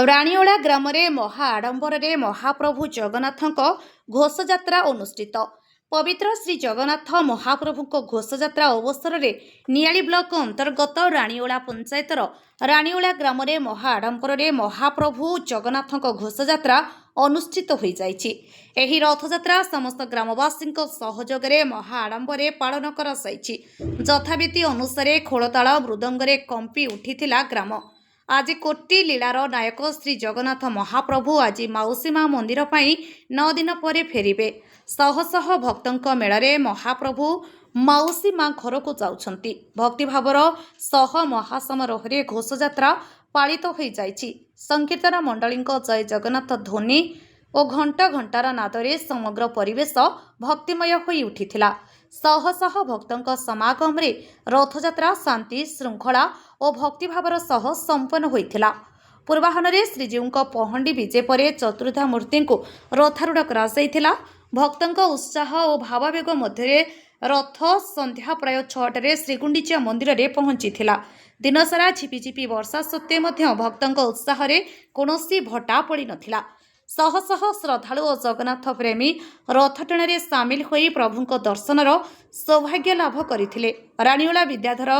ରାଣୀଓଳା ଗ୍ରାମରେ ମହା ଆଡମ୍ବରରେ ମହାପ୍ରଭୁ ଜଗନ୍ନାଥଙ୍କ ଘୋଷଯାତ୍ରା ଅନୁଷ୍ଠିତ। ପବିତ୍ର ଶ୍ରୀ ଜଗନ୍ନାଥ ମହାପ୍ରଭୁଙ୍କ ଘୋଷଯାତ୍ରା ଅବସରରେ ନିଆଳି ବ୍ଲକ ଅନ୍ତର୍ଗତ ରାଣୀଓଳା ପଞ୍ଚାୟତର ରାଣୀଓଳା ଗ୍ରାମରେ ମହା ଆଡମ୍ବରରେ ମହାପ୍ରଭୁ ଜଗନ୍ନାଥଙ୍କ ଘୋଷଯାତ୍ରା ଅନୁଷ୍ଠିତ ହୋଇଯାଇଛି। ଏହି ରଥଯାତ୍ରା ସମସ୍ତ ଗ୍ରାମବାସୀଙ୍କ ସହଯୋଗରେ ମହା ଆଡମ୍ବରରେ ପାଳନ କରାଯାଇଛି। ଯଥାବିଧି ଅନୁସାରେ ଖୋଳତାଳ ମୃଦଙ୍ଗରେ କମ୍ପି ଉଠିଥିଲା ଗ୍ରାମ। ଆଜି କୋଟି ଲୀଳାର ନାୟକ ଶ୍ରୀ ଜଗନ୍ନାଥ ମହାପ୍ରଭୁ ଆଜି ମାଉସୀ ମା ମନ୍ଦିର ପାଇଁ 9 ଦିନ ପରେ ଫେରିବେ। ଶହ ଶହ ଭକ୍ତଙ୍କ ମେଳରେ ମହାପ୍ରଭୁ ମାଉସୀ ମା ଘରକୁ ଯାଉଛନ୍ତି। ଭକ୍ତିଭାବର ସହ ମହାସମାରୋହରେ ଘୋଷଯାତ୍ରା ପାଳିତ ହୋଇଯାଇଛି। ସଂକୀର୍ତ୍ତନ ମଣ୍ଡଳୀଙ୍କ ଜୟ ଜଗନ୍ନାଥ ଧ୍ୱନି ଓ ଘଣ୍ଟାର ନାଦରେ ସମଗ୍ର ପରିବେଶ ଭକ୍ତିମୟ ହୋଇ ଉଠିଥିଲା। ଶହ ଶହ ଭକ୍ତଙ୍କ ସମାଗମରେ ରଥଯାତ୍ରା ଶାନ୍ତି ଶୃଙ୍ଖଳା ଓ ଭକ୍ତିଭାବର ସହ ସମ୍ପନ୍ନ ହୋଇଥିଲା। ପୂର୍ବାହ୍ନରେ ଶ୍ରୀଜୀଉଙ୍କ ପହଣ୍ଡି ବିଜେ ପରେ ଚତୁର୍ଦ୍ଧା ମୂର୍ତ୍ତିଙ୍କୁ ରଥାରୂଢ଼ କରାଯାଇଥିଲା। ଭକ୍ତଙ୍କ ଉତ୍ସାହ ଓ ଭାବାବେଗ ମଧ୍ୟରେ ରଥ ସନ୍ଧ୍ୟା ପ୍ରାୟ 6ଟାରେ ଶ୍ରୀଗୁଣ୍ଡିଚା ମନ୍ଦିରରେ ପହଞ୍ଚିଥିଲା। ଦିନସାରା ଝିପିଝିପି ବର୍ଷା ସତ୍ତ୍ୱେ ମଧ୍ୟ ଭକ୍ତଙ୍କ ଉତ୍ସାହରେ କୌଣସି ଭଟା ପଡ଼ିନଥିଲା। ଶହ ଶହ ଶ୍ରଦ୍ଧାଳୁ ଓ ଜଗନ୍ନାଥ ପ୍ରେମୀ ରଥଟଣାରେ ସାମିଲ ହୋଇ ପ୍ରଭୁଙ୍କ ଦର୍ଶନର ସୌଭାଗ୍ୟ ଲାଭ କରିଥିଲେ। ରାଣୀଓଳା ବିଦ୍ୟାଧର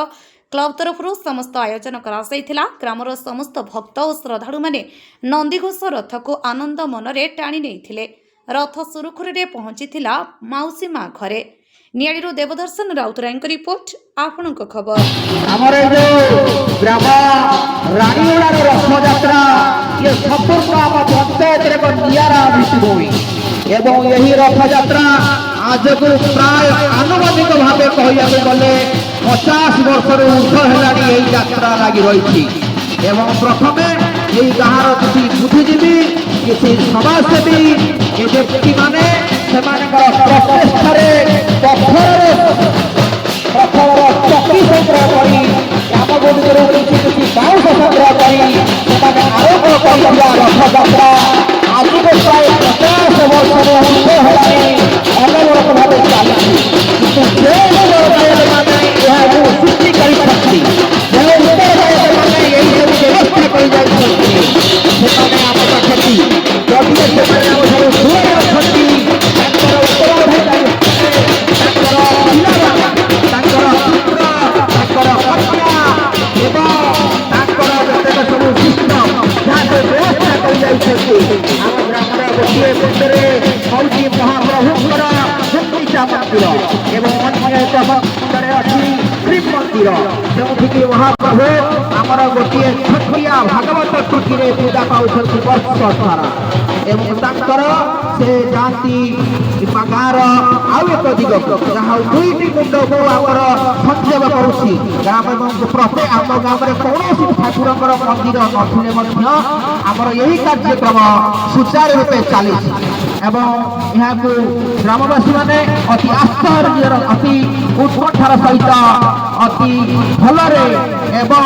କ୍ଲବ ତରଫରୁ ସମସ୍ତ ଆୟୋଜନ କରାଯାଇଥିଲା। ଗ୍ରାମର ସମସ୍ତ ଭକ୍ତ ଓ ଶ୍ରଦ୍ଧାଳୁମାନେ ନନ୍ଦିଘୋଷ ରଥକୁ ଆନନ୍ଦ ମନରେ ଟାଣି ନେଇଥିଲେ। ରଥ ସୁରୁଖୁରୁରେ ପହଞ୍ଚିଥିଲା ମାଉସୀ ମା ଘରେ। ନିଆଳିରୁ ଦେବଦର୍ଶନ ରାଉତରାୟଙ୍କ ରିପୋର୍ଟ, ଆପଣଙ୍କ ଖବର। ଆମର ଗ୍ରାମ ରାଣୀଓଳାର ରଥଯାତ୍ରା ଇଏ ସମ୍ପୂର୍ଣ୍ଣ ଆମ ପଞ୍ଚାୟତରେ ଏକ ନିଆରା ଭିତ୍ତିଭୂମି ଏବଂ ଏହି ରଥଯାତ୍ରା ଆଜକୁ ପ୍ରାୟ ଆନୁମାନିକ ଭାବେ କହିବାକୁ ଗଲେ 50 ବର୍ଷରୁ ଉର୍ଦ୍ଧ୍ୱ ହେଲାଣି ଏହି ଯାତ୍ରା ଲାଗି ରହିଛି। ଏବଂ ପ୍ରଥମେ ଏହି ଗାଁର କିଛି ବୁଦ୍ଧିଜୀବୀ, କିଛି ସମାଜସେବୀ, ଏ ବ୍ୟକ୍ତିମାନେ ସେମାନଙ୍କର ପ୍ରଚେଷ୍ଟାରେ ପଥରର ଚକି ସଂଗ୍ରହ କରି ଗ୍ରାମଗୁଡ଼ିକରୁ କିଛି ବାଉଁଶ ସଂଗ୍ରହ କରି ସେମାନେ ଆରମ୍ଭ କରିଥିବା ରଥଯାତ୍ରା ଆଜିକୁ ପ୍ରାୟ 50 ବର୍ଷରୁ ଉର୍ଦ୍ଧ୍ୱ ହେଲାଣି ଅନବରତ ଭାବେ ଚାଲିଛି। କିନ୍ତୁ ଯେଉଁ ମାନେ ଏହାକୁ ସୃଷ୍ଟି କରିଛନ୍ତି, ଯେଉଁ ଉତ୍ତରଦାୟକମାନେ ଏହିସବୁ ବ୍ୟବସ୍ଥା କରିଯାଇଛନ୍ତି, ସେମାନେ ଆମ ପାଖରେ ଯଦି ସେମାନେ ଆମ ଠାରୁ ଦୂରରେ ଅଛନ୍ତି, ତାଙ୍କର ଉତ୍ତରାଧିକାରୀ, ତାଙ୍କର ପିଲାମାନେ, ତାଙ୍କର ପୁତ୍ର, ତାଙ୍କର କନ୍ୟା ଏବଂ ତାଙ୍କର ଯେତେକ ସବୁ ସିଷ୍ଟମ ଯାହା ବ୍ୟବସ୍ଥା କରିଯାଇଛନ୍ତି, ଆମ ଗ୍ରାମର ଗୋଟିଏ ମନ୍ଦିରରେ ହେଉଛି ମହାପ୍ରଭୁଙ୍କର ଗୁଣ୍ଡିଚା ମନ୍ଦିର ଏବଂ ଅନ୍ୟ ଏକ ମନ୍ଦିରରେ ଅଛି ଶ୍ରୀମନ୍ଦିର, ଯେଉଁଠିକି ମହାପ୍ରଭୁ ଆମର ଗୋଟିଏ ଛୋଟିଆ ଭାଗବତ କୃତିରେ ପୂଜା ପାଉଛନ୍ତି ବର୍ଷ ସାରା। ଏବଂ ତାଙ୍କର ସେ ଯାଆନ୍ତି ଗାଁର ଆଉ ଏକ ଦିଗକୁ, ଯାହା 2ଟି କୁଣ୍ଡକୁ ଆମର ସଂଯୋଗ କରୁଛି। ଗ୍ରାମ ଏବଂ ପ୍ରତ୍ୟେକ ଆମ ଗ୍ରାମରେ କୌଣସି ଠାକୁରଙ୍କର ମନ୍ଦିର ନଥିଲେ ମଧ୍ୟ ଆମର ଏହି କାର୍ଯ୍ୟକ୍ରମ ସୁଚାରୁ ରୂପେ ଚାଲିଛି ଏବଂ ଏହାକୁ ଗ୍ରାମବାସୀମାନେ ଅତି ଆଶ୍ଚର୍ଯ୍ୟର, ଅତି ଉତ୍କଣ୍ଠାର ସହିତ, ଅତି ଭଲରେ ଏବଂ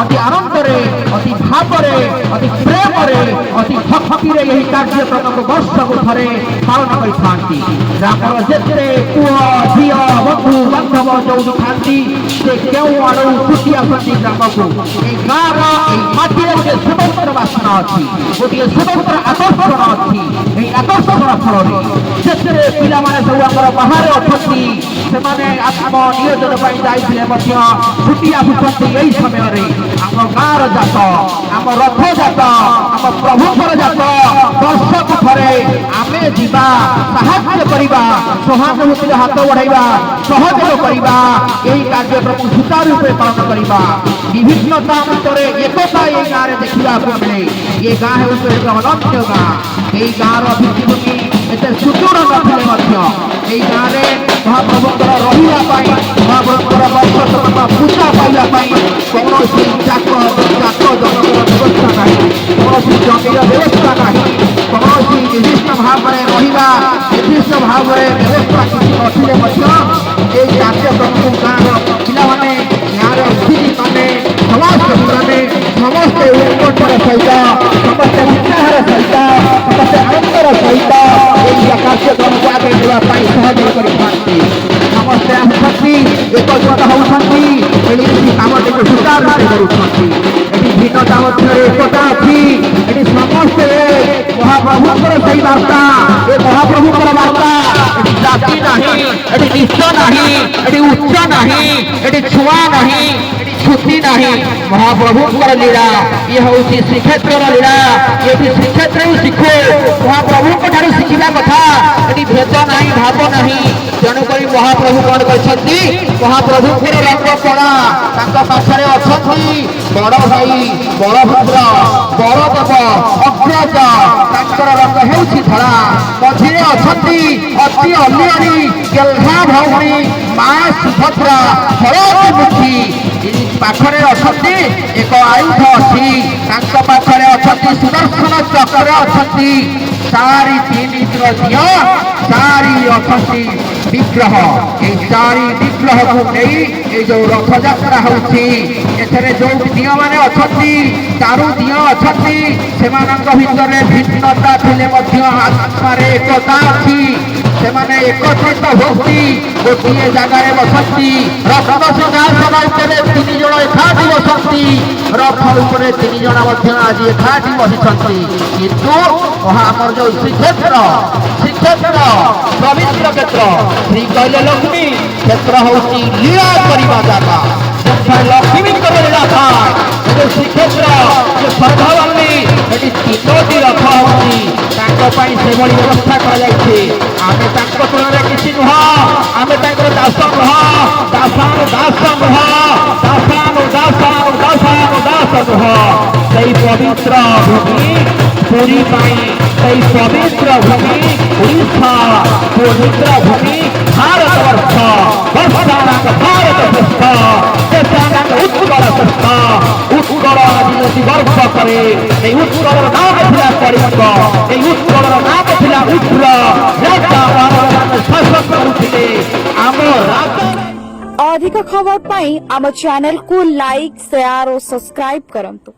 ଅତି ଆନନ୍ଦରେ, ଅତି ଭାବରେ, ଅତି ପ୍ରେମରେ, ଅତି ଭକ୍ତିରେ ଏହି କାର୍ଯ୍ୟକ୍ରମକୁ ବର୍ଷକୁ ଥରେ ପାଳନ କରିଥାନ୍ତି। ଗ୍ରାମର ଯେତେ ପୁଅ ଝିଅ ବନ୍ଧୁ ବାନ୍ଧବ ଯୋଉଠି ଥାନ୍ତି, ସେ କେଉଁ ଆଡ଼ୁ ଛୁଟି ଆସନ୍ତି ଗ୍ରାମକୁ। ଏହି ଗାଁର ଏହି ମାଟିରେ ଗୋଟିଏ ସ୍ୱତନ୍ତ୍ର ବାସନା ଅଛି, ଗୋଟିଏ ସ୍ୱତନ୍ତ୍ର ଆକର୍ଷଣ ଅଛି। ଏହି ଆକର୍ଷଣ ଫଳରେ ସେଥିରେ ପିଲାମାନେ ସବୁ ଆମର ବାହାରେ ଅଛନ୍ତି, ସେମାନେ ଆତ୍ମ ନିୟୋଜନ ପାଇଁ ଯାଇଥିଲେ ମଧ୍ୟ ଛୁଟି ଆସୁଛନ୍ତି। ଏହି ସମୟରେ ଆମ ଗାଁର ଜାତ, ଆମ ରଥ ଜାତ, ଆମ ପ୍ରଭୁଙ୍କର ଜାତ ବର୍ଷକୁ ଥରେ ଆମେ ଯିବା, ସାହାଯ୍ୟ କରିବା, ସହାନୁଭୂତିର ହାତ ବଢ଼ାଇବା, ସହଯୋଗ କରିବା, ଏହି କାର୍ଯ୍ୟକ୍ରମକୁ ସୁଚାରୁ ରୂପେ ପାଳନ କରିବା। ବିଭିନ୍ନତା ଭିତରେ ଏକତା ଏହି ଗାଁରେ ଦେଖିବାକୁ ମିଳେ। ଏ ଗାଁ ହେଉଛି ଏକ ଅନନ୍ୟ ଗାଁ। ଏହି ଗାଁର ଭିତ୍ତିଭୂମି ଏତେ ସୁଦୃଢ଼ ନଥିଲେ ମଧ୍ୟ ଏହି ଗାଁରେ ମହାପ୍ରଭୁଙ୍କର ରହିବା ପାଇଁ, ମହାପ୍ରଭୁଙ୍କର ବର୍ଷକ ପୂଜା ପାଇବା ପାଇଁ କୌଣସି ଜାକ ଜନକର ବ୍ୟବସ୍ଥା ନାହିଁ, କୌଣସି ଜମିର ବ୍ୟବସ୍ଥା ନାହିଁ, କୌଣସି ନିର୍ଦ୍ଦିଷ୍ଟ ଭାବରେ ରହିବା, ନିର୍ଦ୍ଦିଷ୍ଟ ଭାବରେ ବ୍ୟବସ୍ଥା କିଛି ନଥିଲେ ମଧ୍ୟ ଏହି କାର୍ଯ୍ୟକ୍ରମକୁ ଗାଁର ପିଲାମାନେ, ଗାଁର ବୁଦ୍ଧିଜୀବୀମାନେ, ସମାଜସେବୀମାନେ ସମସ୍ତେ ଉତ୍କଣ୍ଠାର ସହିତ, ସମସ୍ତେ ଉତ୍ସାହର ସହିତ, ସମସ୍ତେ ଆନନ୍ଦର ସହିତ ଏହି କାର୍ଯ୍ୟକ୍ରମକୁ ଆଗେଇ ନେବା ପାଇଁ ସହଯୋଗ କରିଥାନ୍ତି। ସମସ୍ତେ ଆସୁଛନ୍ତି, ଏକଜୁଟ ହେଉଛନ୍ତି, ମିଳିମିଶି କାମଟିକୁ ସୁଚାରୁ ରୂପେ କରୁଛନ୍ତି। ଏଠି ଭିନ୍ନତା ମଧ୍ୟରେ ଏକତା ଅଛି, ଏଠି ମହାପ୍ରଭୁଙ୍କର ସେଇ ବାର୍ତ୍ତା ଏ ମହାପ୍ରଭୁଙ୍କର ବାର୍ତ୍ତା ଏଠି ଜାତି ନାହିଁ ଏଠି ନିଚ ନାହିଁ ଏଠି ଉଚ୍ଚ ନାହିଁ ଏଠି ଛୁଆ ନାହିଁ ଏଠି ଛୁତି ନାହିଁ ମହାପ୍ରଭୁଙ୍କର ଲୀଳା ଇଏ ହେଉଛି ଶ୍ରୀକ୍ଷେତ୍ରର ଲୀଳା ଏଠି ଶ୍ରୀକ୍ଷେତ୍ରରୁ ଶିଖୁ ମହାପ୍ରଭୁଙ୍କ ଠାରୁ ଶିଖିବା କଥା ଏଠି ଭେଦ ନାହିଁ ଭାବ ନାହିଁ ତେଣୁକରି ମହାପ୍ରଭୁ କଣ କରିଛନ୍ତି ମହାପ୍ରଭୁଙ୍କର ରଙ୍ଗ କଳା ତାଙ୍କ ପାଖରେ ଅଛନ୍ତି ବଡ଼ ଭାଇ ବଳଭଦ୍ର ବଳଦେବ ଅଗ୍ରଜ ତାଙ୍କର ରଙ୍ଗ ହେଉଛି ଧଳା ମଝିରେ ଅଛନ୍ତି ଅତି ଅଲିଅଳି ଗେହ୍ଲା ଭଉଣୀ ମା ସୁଭଦ୍ରା ହଳଦୀମୁଖୀ ପାଖରେ ଅଛନ୍ତି ଏକ ଆୟୁଧ ଅଛି ତାଙ୍କ ପାଖରେ ଅଛନ୍ତି ସୁଦର୍ଶନ ଚକ୍ର ଅଛନ୍ତି ଚାରି ତିନିର ଝିଅ ଚାରି ଅଛନ୍ତି ବିଗ୍ରହ এই ଚାରି ବିଗ୍ରହକୁ ନେଇ এই ଯୋଉ ରଥଯାତ୍ରା ହେଉଛି ଏଥିରେ ଯୋଉ ଦିଅଁମାନେ ଅଛନ୍ତି ଚାରୁ ଦିଅଁ ଅଛନ୍ତି ସେମାନଙ୍କ ଭିତରେ ଭିନ୍ନତା ଥିଲେ ମଧ୍ୟ ଆତ୍ମାରେ ଏକତା ଅଛି ସେମାନେ ଏକତ୍ରିତ ହୁଅନ୍ତି ଗୋଟିଏ ଜାଗାରେ ବସନ୍ତି ରଥ ସିଂହାସନ ଉପରେ 3 ଜଣ ଏକାଠି ବସନ୍ତି ରଥ ଉପରେ 3 ଜଣ ମଧ୍ୟ ଆଜି ଏକାଠି ବସିଛନ୍ତି କିନ୍ତୁ ଆମର ଯୋଉ ଶ୍ରୀକ୍ଷେତ୍ର ପବିତ୍ର କ୍ଷେତ୍ର ଶ୍ରୀ କହିଲେ ଲକ୍ଷ୍ମୀ କ୍ଷେତ୍ର ହେଉଛି ଲୀଳା କରିବା ଜାଗା ଲକ୍ଷ୍ମୀଙ୍କର ଲୀଳା ଥାଏ ଶ୍ରୀକ୍ଷେତ୍ର ସ୍ୱର୍ଗବାମୀ ଏଠି 3ଟି ରଥ ହେଉଛି ତାଙ୍କ ପାଇଁ ସେଭଳି ବ୍ୟବସ୍ଥା କରାଯାଇଛି ଆମେ ତାଙ୍କ ତୁଳନାରେ କିଛି ନୁହଁ ଆମେ ତାଙ୍କର ଦାସ ନୁହଁ ଦାସ ନୁହଁ ନୁହଁ ସେଇ ପବିତ୍ର ଭୂମି ପୁରୀ ପାଇଁ ସେଇ ପବିତ୍ର ଭୂମି ଓଡ଼ିଶା ପବିତ୍ର ଭୂମି ଭାରତବର୍ଷ ବର୍ଷାରାଙ୍କ ଭାରତ ଶ୍ରେଷ୍ଠ ଦେଶାରାଙ୍କ ଉତ୍କଳ ଶ୍ରେଷ୍ଠ ଉତ୍କଳ ଆଜି ଯଦି ଗର୍ବ କରେ এই উৎকলর নাম ଥିଲା কলিঙ্গ এই উৎকলর নাম ଥିଲା উগ্র রাজা মহারাজা শাসন করুଥିଲେ ଆମ ରାଜା ଅଧିକ ଖବର ପାଇଁ ଆମ ଚ୍ୟାନେଲକୁ ଲାଇକ୍ ସେୟାର ଓ ସବସ୍କ୍ରାଇବ କରନ୍ତୁ।